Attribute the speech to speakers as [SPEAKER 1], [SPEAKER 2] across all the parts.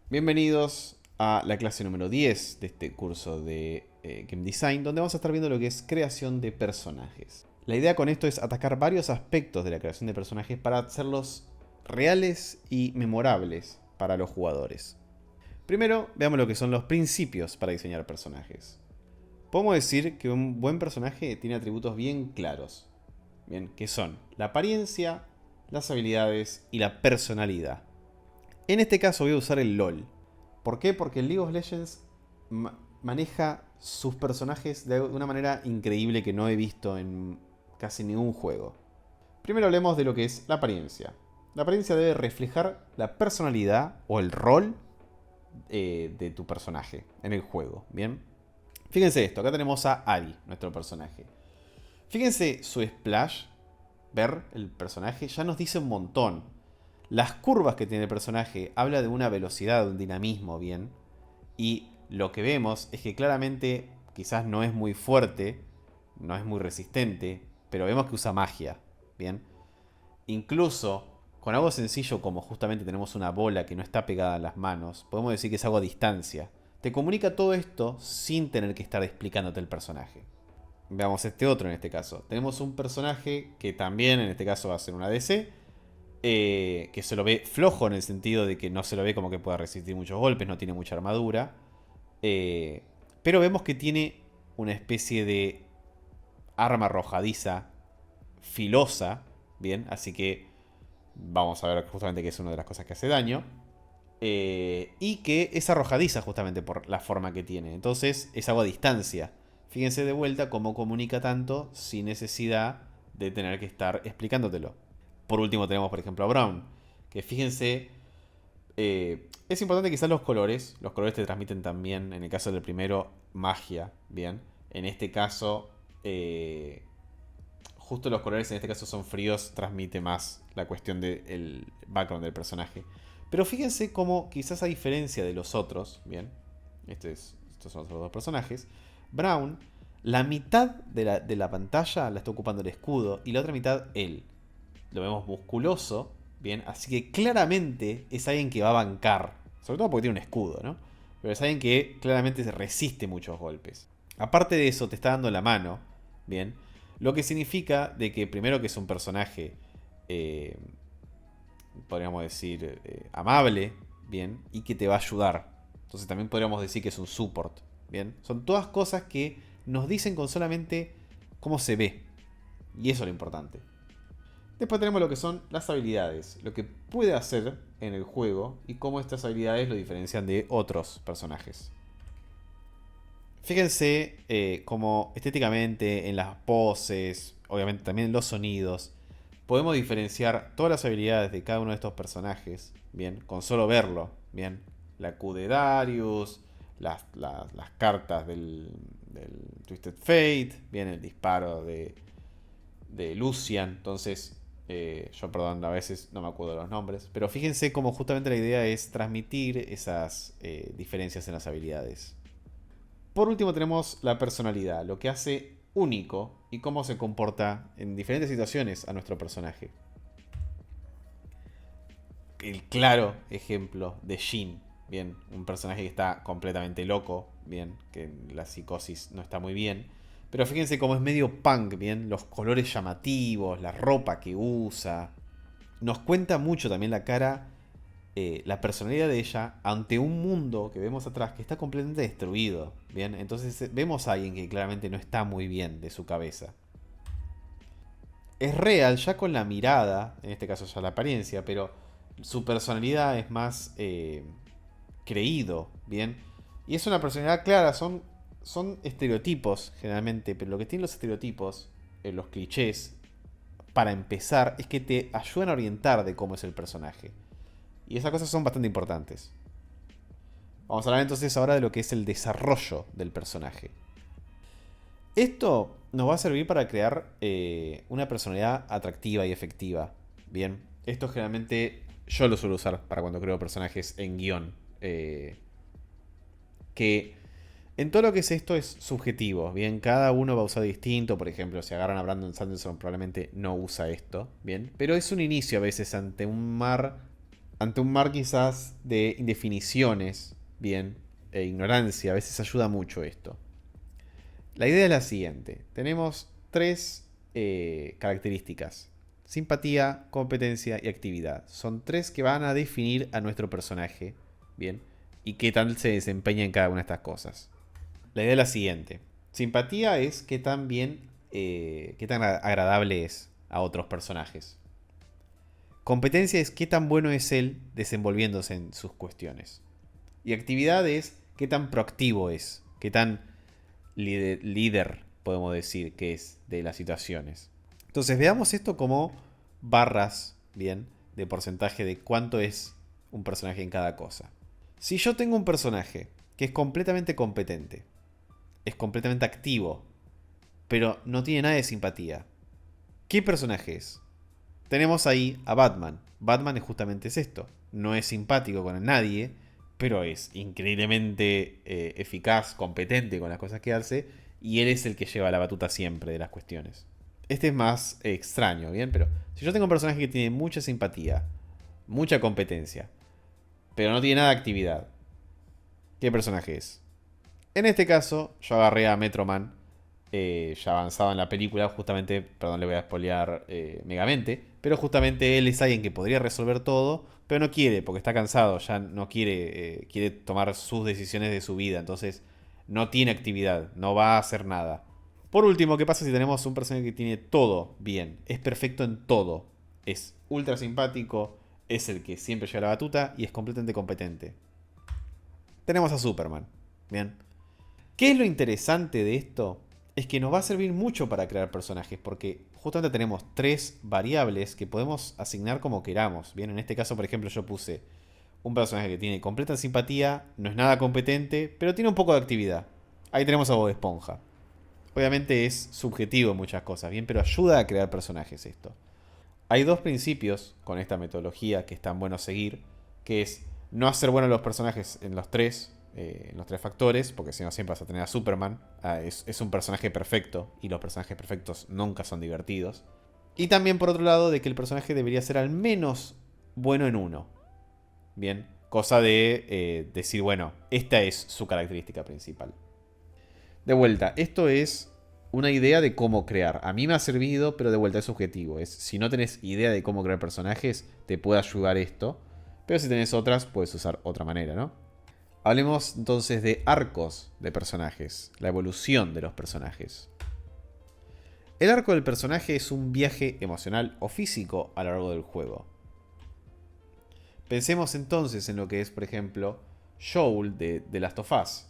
[SPEAKER 1] Bienvenidos a la clase número 10 de este curso de Game Design, donde vamos a estar viendo lo que es creación de personajes. La idea con esto es atacar varios aspectos de la creación de personajes para hacerlos reales y memorables para los jugadores. Primero, veamos lo que son los principios para diseñar personajes. Podemos decir que un buen personaje tiene atributos bien claros, bien, que son la apariencia, las habilidades y la personalidad. En este caso voy a usar el LOL. ¿Por qué? Porque el League of Legends maneja sus personajes de una manera increíble que no he visto en casi ningún juego. Primero hablemos de lo que es la apariencia. La apariencia debe reflejar la personalidad o el rol de tu personaje en el juego. Bien. Fíjense esto, acá tenemos a Ahri, nuestro personaje. Fíjense su splash, ver el personaje, ya nos dice un montón. Las curvas que tiene el personaje habla de una velocidad, de un dinamismo, bien. Y lo que vemos es que claramente quizás no es muy fuerte, no es muy resistente, pero vemos que usa magia, bien. Incluso con algo sencillo como justamente tenemos una bola que no está pegada a las manos, podemos decir que es algo a distancia. Te comunica todo esto sin tener que estar explicándote el personaje. Veamos este otro en este caso. Tenemos un personaje que también en este caso va a ser una DC. Que se lo ve flojo en el sentido de que no se lo ve como que pueda resistir muchos golpes, no tiene mucha armadura. Eh, pero vemos que tiene una especie de arma arrojadiza, filosa. Bien, así que vamos a ver justamente que es una de las cosas que hace daño. Y que es arrojadiza justamente por la forma que tiene. Entonces es algo a distancia. Fíjense de vuelta cómo comunica tanto sin necesidad de tener que estar explicándotelo. Por último tenemos por ejemplo a Braum. Que fíjense, es importante quizás los colores. Los colores te transmiten también, en el caso del primero, magia. Bien. En este caso, justo los colores en este caso son fríos. Transmite más la cuestión del background del personaje. Pero fíjense cómo quizás a diferencia de los otros. Bien. Estos son los otros dos personajes. Braum, la mitad de la pantalla la está ocupando el escudo. Y la otra mitad él. Lo vemos musculoso, bien, así que claramente es alguien que va a bancar, sobre todo porque tiene un escudo, ¿no? Pero es alguien que claramente se resiste muchos golpes. Aparte de eso, te está dando la mano, bien, lo que significa de que primero que es un personaje, eh, podríamos decir, amable, bien, y que te va a ayudar. Entonces también podríamos decir que es un support, bien. Son todas cosas que nos dicen con solamente cómo se ve, y eso es lo importante. Después tenemos lo que son las habilidades, lo que puede hacer en el juego y cómo estas habilidades lo diferencian de otros personajes. Fíjense cómo estéticamente, en las poses, obviamente también en los sonidos, podemos diferenciar todas las habilidades de cada uno de estos personajes, bien, con solo verlo, bien. La Q de Darius, las cartas del Twisted Fate, bien, el disparo de Lucian. Entonces, yo perdón, a veces no me acuerdo de los nombres. Pero fíjense cómo justamente la idea es transmitir esas diferencias en las habilidades. Por último tenemos la personalidad, lo que hace único y cómo se comporta en diferentes situaciones a nuestro personaje. El claro ejemplo de Jhin, bien, un personaje que está completamente loco, bien, que la psicosis no está muy bien. Pero fíjense cómo es medio punk, bien, los colores llamativos, la ropa que usa. Nos cuenta mucho también la cara, la personalidad de ella ante un mundo que vemos atrás que está completamente destruido, bien. Entonces vemos a alguien que claramente no está muy bien de su cabeza. Es real ya con la mirada, en este caso ya la apariencia, pero su personalidad es más creído, ¿bien? Y es una personalidad clara, son estereotipos generalmente, pero lo que tienen los estereotipos, los clichés, para empezar, es que te ayudan a orientar de cómo es el personaje. Y esas cosas son bastante importantes. Vamos a hablar entonces ahora de lo que es el desarrollo del personaje. Esto nos va a servir para crear una personalidad atractiva y efectiva. Bien, esto generalmente yo lo suelo usar para cuando creo personajes en guión. Que en todo lo que es esto es subjetivo. Bien, cada uno va a usar distinto. Por ejemplo, si agarran a Brandon Sanderson, probablemente no usa esto. Bien, pero es un inicio a veces ante un mar ante un mar quizás de indefiniciones, bien, e ignorancia. A veces ayuda mucho esto. La idea es la siguiente. Tenemos tres características. Simpatía, competencia y actividad. Son tres que van a definir a nuestro personaje. Bien. Y qué tal se desempeña en cada una de estas cosas. La idea es la siguiente. Simpatía es qué tan bien, qué tan agradable es a otros personajes. Competencia es qué tan bueno es él desenvolviéndose en sus cuestiones. Y actividad es qué tan proactivo es, qué tan líder, podemos decir, que es de las situaciones. Entonces veamos esto como barras, bien, de porcentaje de cuánto es un personaje en cada cosa. Si yo tengo un personaje que es completamente competente, es completamente activo, pero no tiene nada de simpatía, ¿qué personaje es? Tenemos ahí a Batman. Batman justamente es esto. No es simpático con nadie, pero es increíblemente eficaz, competente con las cosas que hace, y él es el que lleva la batuta siempre de las cuestiones. Este es más extraño, ¿bien? Pero si yo tengo un personaje que tiene mucha simpatía, mucha competencia, pero no tiene nada de actividad, ¿qué personaje es? En este caso, yo agarré a Metro Man, ya avanzado en la película, justamente, perdón, le voy a spoilear megamente, pero justamente él es alguien que podría resolver todo, pero no quiere, porque está cansado, ya no quiere, quiere tomar sus decisiones de su vida, entonces no tiene actividad, no va a hacer nada. Por último, ¿qué pasa si tenemos un personaje que tiene todo bien? Es perfecto en todo, es ultra simpático, es el que siempre lleva la batuta y es completamente competente. Tenemos a Superman, ¿bien? ¿Qué es lo interesante de esto? Es que nos va a servir mucho para crear personajes, porque justamente tenemos tres variables que podemos asignar como queramos. Bien, en este caso, por ejemplo, yo puse un personaje que tiene completa simpatía, no es nada competente, pero tiene un poco de actividad. Ahí tenemos a Bob Esponja. Obviamente es subjetivo en muchas cosas, bien, pero ayuda a crear personajes esto. Hay dos principios con esta metodología que están buenos seguir, que es no hacer buenos los personajes en los tres factores, porque si no siempre vas a tener a Superman. Es un personaje perfecto y los personajes perfectos nunca son divertidos. Y también por otro lado de que el personaje debería ser al menos bueno en uno. Bien, cosa de decir, bueno, esta es su característica principal. De vuelta, esto es una idea de cómo crear. A mí me ha servido, pero de vuelta es subjetivo. Si no tenés idea de cómo crear personajes, te puede ayudar esto. Pero si tenés otras, puedes usar otra manera, ¿no? Hablemos entonces de arcos de personajes, la evolución de los personajes. El arco del personaje es un viaje emocional o físico a lo largo del juego. Pensemos entonces en lo que es, por ejemplo, Joel de The Last of Us.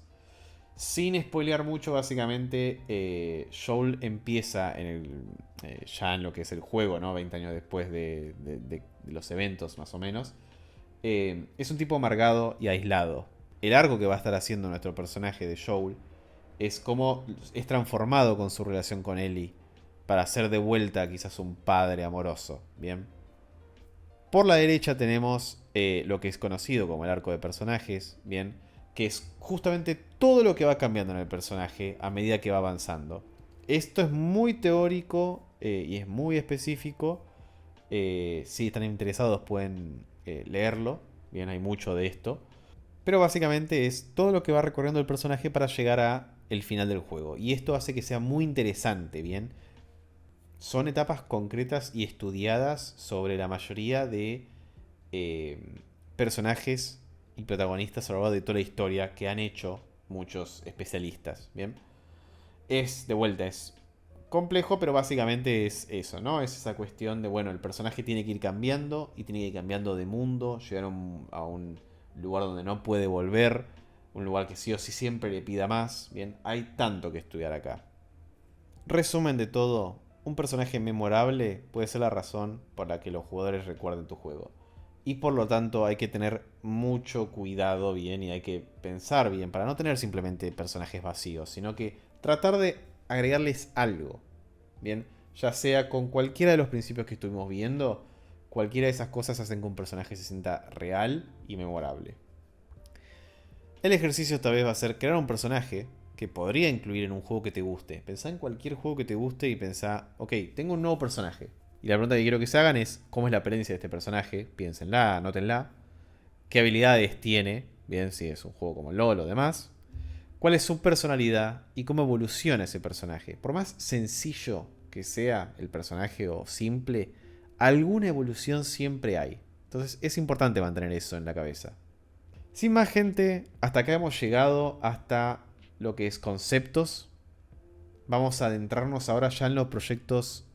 [SPEAKER 1] Sin spoilear mucho, básicamente, Joel empieza ya en lo que es el juego, ¿no? 20 años después de los eventos, más o menos. Es un tipo amargado y aislado. El arco que va a estar haciendo nuestro personaje de Joel es cómo es transformado con su relación con Ellie para ser de vuelta quizás un padre amoroso, ¿bien? Por la derecha tenemos lo que es conocido como el arco de personajes, ¿bien? Que es justamente todo lo que va cambiando en el personaje a medida que va avanzando. Esto es muy teórico y es muy específico. Si están interesados pueden leerlo, bien, hay mucho de esto. Pero básicamente es todo lo que va recorriendo el personaje para llegar a el final del juego. Y esto hace que sea muy interesante, ¿bien? Son etapas concretas y estudiadas sobre la mayoría de personajes y protagonistas a lo largo de toda la historia que han hecho muchos especialistas, ¿bien? Es, de vuelta, es complejo, pero básicamente es eso, ¿no? Es esa cuestión de, bueno, el personaje tiene que ir cambiando y tiene que ir cambiando de mundo, llegar a un lugar donde no puede volver, un lugar que sí o sí siempre le pida más, ¿bien? Hay tanto que estudiar acá. Resumen de todo, un personaje memorable puede ser la razón por la que los jugadores recuerden tu juego. Y por lo tanto hay que tener mucho cuidado bien y hay que pensar bien para no tener simplemente personajes vacíos, sino que tratar de agregarles algo. Bien, ya sea con cualquiera de los principios que estuvimos viendo, cualquiera de esas cosas hacen que un personaje se sienta real y memorable. El ejercicio esta vez va a ser crear un personaje que podría incluir en un juego que te guste. Pensá en cualquier juego que te guste y pensá, ok, tengo un nuevo personaje. Y la pregunta que quiero que se hagan es, ¿cómo es la apariencia de este personaje? Piénsenla, anótenla. ¿Qué habilidades tiene? Bien, si es un juego como LoL o demás. ¿Cuál es su personalidad y cómo evoluciona ese personaje? Por más sencillo que sea el personaje o simple, alguna evolución siempre hay. Entonces es importante mantener eso en la cabeza. Sin más, gente, hasta acá hemos llegado hasta lo que es conceptos. Vamos a adentrarnos ahora ya en los proyectos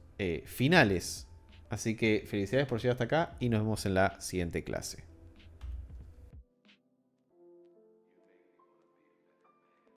[SPEAKER 1] finales. Así que felicidades por llegar hasta acá y nos vemos en la siguiente clase.